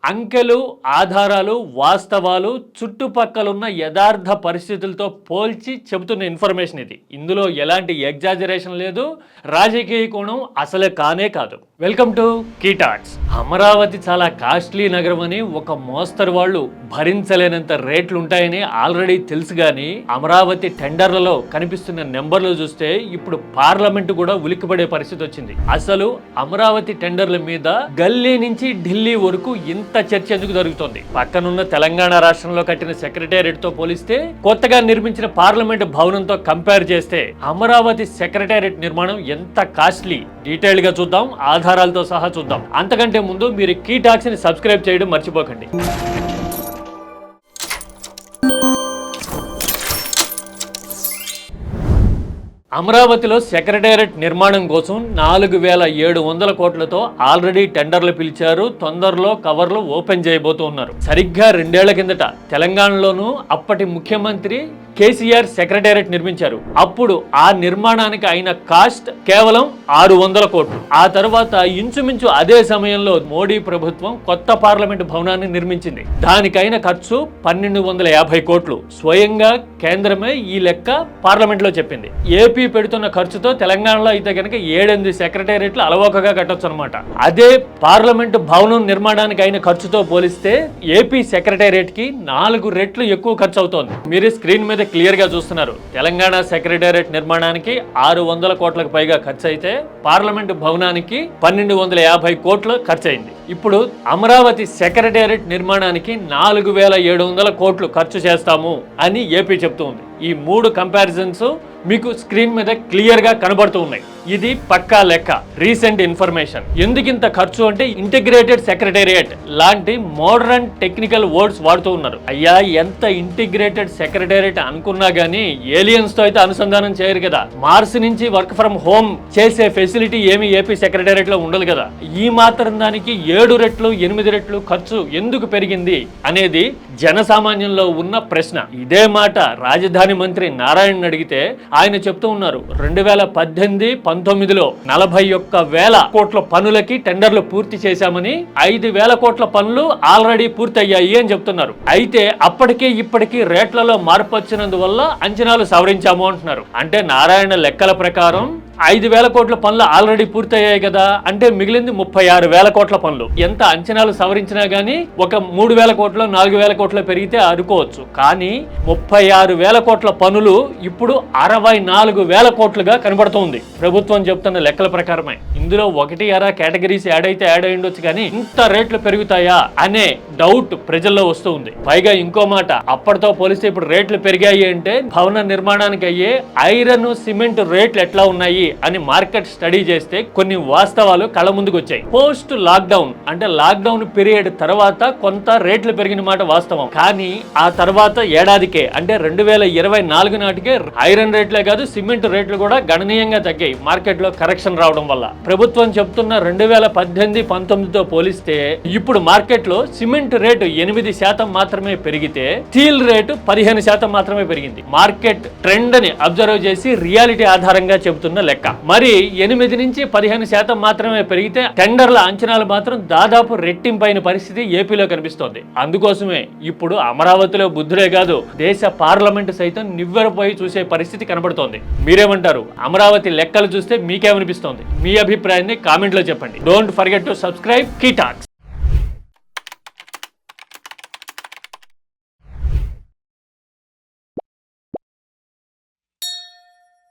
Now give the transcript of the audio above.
అంకెలు, ఆధారాలు, వాస్తవాలు, చుట్టుపక్కలున్న యథార్థ పరిస్థితులతో పోల్చి చెబుతున్న ఇన్ఫర్మేషన్ ఇది. ఇందులో ఎలాంటి ఎగ్జాజరేషన్ లేదు, రాజకీయ కోణం అసలే కానే కాదు. Welcome to key talks. Amaravati చాలా కాస్ట్లీ నగరం అని ఒక మోస్తరు వాళ్ళు భరించలేనంత రేట్లు ఉంటాయని ఆల్రెడీ తెలుసు. కానీ అమరావతి టెండర్లలో కనిపిస్తున్న నెంబర్లు చూస్తే ఇప్పుడు పార్లమెంట్ కూడా ఉలిక్కిపడే పరిస్థితి వచ్చింది. అసలు అమరావతి టెండర్ల మీద గల్లీ నుంచి ఢిల్లీ వరకు ఇంత చర్చ ఎందుకు జరుగుతోంది? పక్కనున్న తెలంగాణ రాష్ట్రంలో కట్టిన సెక్రటేరియట్ తో పోలిస్తే, కొత్తగా నిర్మించిన పార్లమెంట్ భవనంతో కంపేర్ చేస్తే అమరావతి సెక్రటేరియట్ నిర్మాణం ఎంత కాస్ట్లీ డీటెయిల్ గా చూద్దాం, ఆధారాలతో సహా చూద్దాం. అంతకంటే ముందు మీరు కీ టాక్స్ ని సబ్స్క్రైబ్ చేయడం మర్చిపోకండి. అమరావతిలో సెక్రటేరియట్ నిర్మాణం కోసం 4700 కోట్లతో ఆల్రెడీ టెండర్లు పిలిచారు. తొందరలో కవర్లు ఓపెన్ చేయబోతూ ఉన్నారు. సరిగ్గా 2 ఏళ్ల కిందట తెలంగాణలోనూ అప్పటి ముఖ్యమంత్రి కేసీఆర్ సెక్రటేరియట్ నిర్మించారు. అప్పుడు ఆ నిర్మాణానికి అయిన కాస్ట్ కేవలం 600 కోట్లు. ఆ తర్వాత ఇంచుమించు అదే సమయంలో మోడీ ప్రభుత్వం కొత్త పార్లమెంట్ భవనాన్ని నిర్మించింది. దానికైన ఖర్చు 1250 కోట్లు. స్వయంగా కేంద్రమే ఈ లెక్క పార్లమెంట్ లో చెప్పింది. ఏపీ పెడుతున్న ఖర్చుతో తెలంగాణలో అయితే కనుక 7-8 సెక్రటేరియట్లు అలవోకగా కట్టొచ్చు అనమాట. అదే పార్లమెంట్ భవనం నిర్మాణానికి అయిన ఖర్చుతో పోలిస్తే ఏపీ సెక్రటేరియట్ కి 4 రెట్లు ఎక్కువ ఖర్చు అవుతోంది. మీరు స్క్రీన్ మీద క్లియర్ గా చూస్తున్నారు. తెలంగాణ సెక్రటేరియట్ నిర్మాణానికి 600 కోట్లకు పైగా ఖర్చు అయితే పార్లమెంట్ భవనానికి 1250 కోట్లు ఖర్చు అయింది. ఇప్పుడు అమరావతి సెక్రటేరియట్ నిర్మాణానికి 4700 కోట్లు ఖర్చు చేస్తాము అని ఏపీ చెప్తూ ఉంది. ఈ 3 కంపారిజన్స్ మీకు స్క్రీన్ మీద క్లియర్ గా కనబడుతూ ఉన్నాయి. ఇది పక్కా లెక్క, రీసెంట్ ఇన్ఫర్మేషన్. ఎందుకింత ఖర్చు అంటే ఇంటిగ్రేటెడ్ సెక్రటేరియట్ లాంటి మోడర్న్ టెక్నికల్ వర్డ్స్ వాడుతూ ఉన్నారు. అయ్యా, ఎంత ఇంటిగ్రేటెడ్ సెక్రటేరియట్ అనుకున్నా గానీ ఏలియన్స్ తో అయితే అనుసంధానం చేయరు కదా. మార్స్ నుంచి వర్క్ ఫ్రం హోమ్ చేసే ఫెసిలిటీ ఏమి ఏపీ సెక్రటేరియట్ లో ఉండదు కదా. ఈ మాత్రం దానికి 7 రెట్లు 8 రెట్లు ఖర్చు ఎందుకు పెరిగింది అనేది జనసామాన్యంలో ఉన్న ప్రశ్న. ఇదే మాట రాజధాని మంత్రి నారాయణ అడిగితే ఆయన చెప్తూ ఉన్నారు, 2018-19లో 41,000 కోట్ల పనులకి టెండర్లు పూర్తి చేశామని, 5,000 కోట్ల పనులు ఆల్రెడీ పూర్తయ్యాయి అని చెప్తున్నారు. అయితే అప్పటికే ఇప్పటికీ రేట్లలో మార్పు వచ్చినందువల్ల అంచనాలు సవరించాము అంటున్నారు. అంటే నారాయణ లెక్కల ప్రకారం 5,000 కోట్ల పనులు ఆల్రెడీ పూర్తయ్యాయి కదా, అంటే మిగిలింది 36,000 కోట్ల పనులు. ఎంత అంచనాలు సవరించినా గానీ ఒక 3,000 కోట్లు 4,000 కోట్లు పెరిగితే అనుకోవచ్చు. కానీ 36,000 కోట్ల పనులు ఇప్పుడు 64,000 కోట్లుగా కనబడుతోంది ప్రభుత్వం చెప్తున్న లెక్కల ప్రకారమే. ఇందులో 1-2 కేటగిరీస్ యాడ్ అయితే యాడ్ అయి ఉండొచ్చు, కానీ ఇంత రేట్లు పెరుగుతాయా అనే డౌట్ ప్రజల్లో వస్తూ ఉంది. పైగా ఇంకో మాట, అప్పటితో పోలిస్తే ఇప్పుడు రేట్లు పెరిగాయి అంటే భవన నిర్మాణానికి అయ్యే ఐరన్ సిమెంట్ రేట్లు ఎట్లా ఉన్నాయి అని మార్కెట్ స్టడీ చేస్తే కొన్ని వాస్తవాలు కళ్ళ ముందుకు వచ్చాయి. పోస్ట్ లాక్డౌన్ అంటే లాక్డౌన్ పీరియడ్ తర్వాత కొంత రేట్లు పెరిగిన మాట వాస్తవం. కానీ ఆ తర్వాత ఏడాదికే అంటే 2024 నాటికే ఐరన్ రేట్లే కాదు సిమెంట్ రేట్లు కూడా గణనీయంగా తగ్గాయి మార్కెట్ లో కరెక్షన్ రావడం వల్ల. ప్రభుత్వం చెప్తున్న 2018-19తో పోలిస్తే ఇప్పుడు మార్కెట్ లో సిమెంట్ రేటు 8% మాత్రమే పెరిగితే స్టీల్ రేటు 15% మాత్రమే పెరిగింది. మార్కెట్ ట్రెండ్ ని అబ్జర్వ్ చేసి రియాలిటీ ఆధారంగా చెబుతున్న లెక్క. మరి 8-15% మాత్రమే పెరిగితే టెండర్ల అంచనాలు మాత్రం దాదాపు రెట్టింపైన పరిస్థితి ఏపీలో కనిపిస్తోంది. అందుకోసమే ఇప్పుడు అమరావతిలో బుద్ధుడే కాదు, దేశ పార్లమెంట్ సైతం నివ్వెరపోయి చూసే పరిస్థితి కనబడుతోంది. మీరేమంటారు? అమరావతి లెక్కలు చూస్తే మీకేమనిపిస్తోంది? మీ అభిప్రాయాన్ని కామెంట్ లో చెప్పండి. Don't forget to subscribe key talks.